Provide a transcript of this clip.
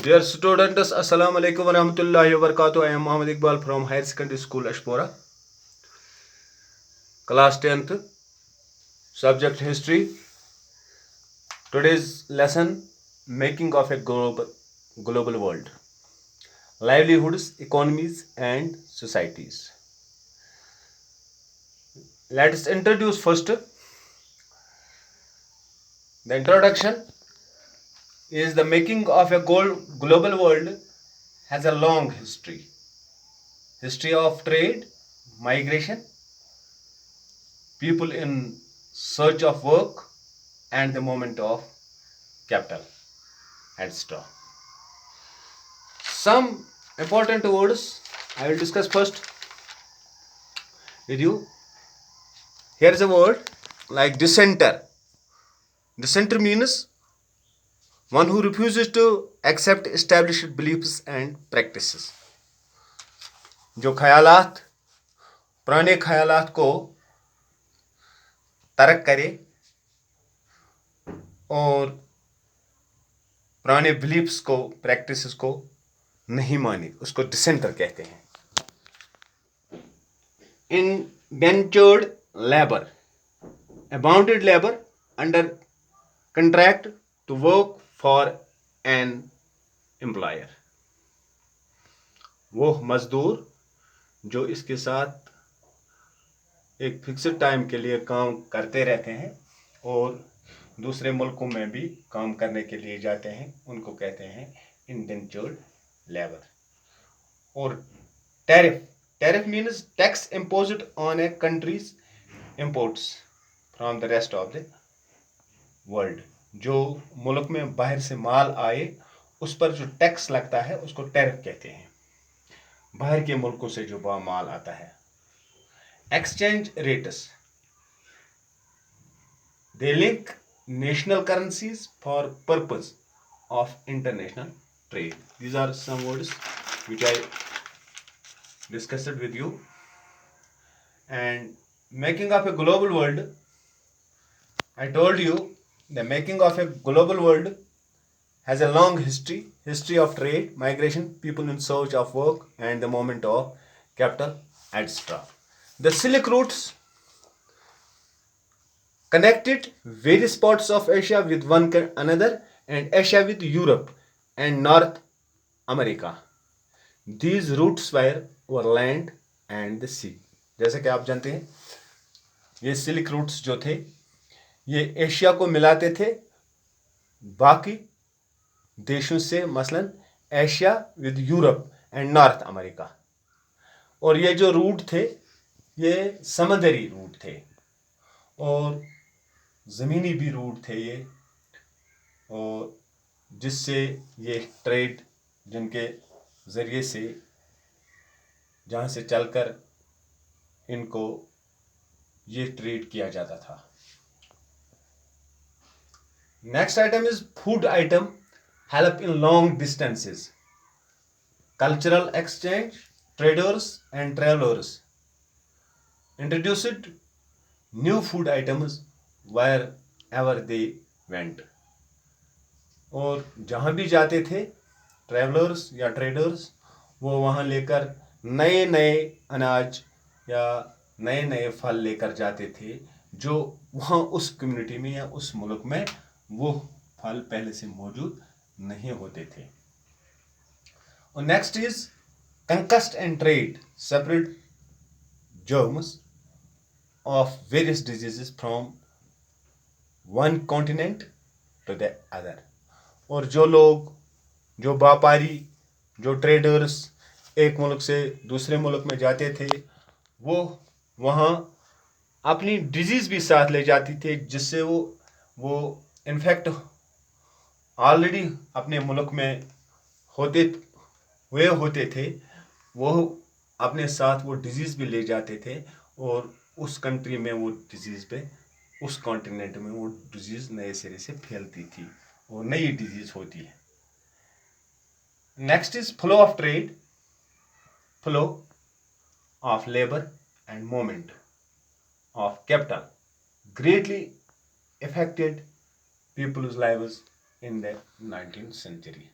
Dear students, Assalamu alaikum wa rahmatullahi wa barakatuh. I am Muhammad Iqbal from Higher Secondary School, Ashpora. Class 10th, subject history. Today's lesson, making of a global world. Livelihoods, economies and societies. Let us introduce first. The introduction is the making of a global world has a long history. History of trade, migration, people in search of work, and the movement of capital, etc. Some important words I will discuss first with you. Here is a word like dissenter. Dissenter means one who refuses to accept established beliefs and practices. जो ख्यालात पुराने ख्यालात को तर्क करे और पुराने beliefs को प्रैक्टिसेस को नहीं माने, उसको डिसेंटर कहते हैं. Indentured labor, a bounded labor under contract to work for an employer. वो मजदूर जो इसके साथ एक फिक्स्ड टाइम के लिए काम करते रहते हैं और दूसरे मुल्कों में भी काम करने के लिए जाते हैं, उनको कहते हैं इंडेंचर्ड लेबर. और tariff means tax imposed on A countries imports from the rest of the world. जो मुल्क में बाहर से माल आए उस पर जो टैक्स लगता है उसको टैरिफ कहते हैं, बाहर के मुल्कों से जो माल आता है. Exchange rates, they link national currencies for purpose of international trade. These are some words which I discussed with you. And making of a global world, I told you the making of a global world has a long history of trade, migration, people in search of work, and the movement of capital, etc. The Silk routes connected various parts of Asia with one another, and Asia with Europe and North America. These routes were over land and the sea. जैसे कि आप जानते हैं ये silk roots जो थे ये Asia को मिलाते थे बाकी देशों से, मसलन Asia with Europe and north America. और ये जो रूट थे ये समुद्री रूट थे और ज़मीनी भी रूट थे ये, और जिससे ये ट्रेड जिनके ज़रिए से जहाँ से चलकर इनको ये ट्रेड किया जाता था. Next item is food item, help in long distances, cultural exchange, traders and travellers introduced new food items wherever they went. और जहाँ भी जाते थे ट्रैवलर्स या ट्रेडर्स वो वहाँ लेकर नए नए अनाज या नए नए फल लेकर जाते थे जो वहाँ उस कम्युनिटी में या उस मुल्क में वो फल पहले से मौजूद नहीं होते थे. और next is conquest and trade, separate germs of various diseases from one continent to the other. और जो लोग, जो व्यापारी, जो ट्रेडर्स एक मुल्क से दूसरे मुल्क में जाते थे वो वहाँ अपनी डिजीज़ भी साथ ले जाती थे जिससे वो इन्फेक्ट ऑलरेडी अपने मुल्क में होते थे, वो अपने साथ वो डिजीज़ भी ले जाते थे और उस कंट्री में वो डिजीज़ पे, उस कॉन्टिनेंट में वो डिजीज़ नए सिरे से फैलती थी और नई डिजीज़ होती है. Next is flow of trade, flow of labour and movement of capital greatly affected people's lives in the 19th century.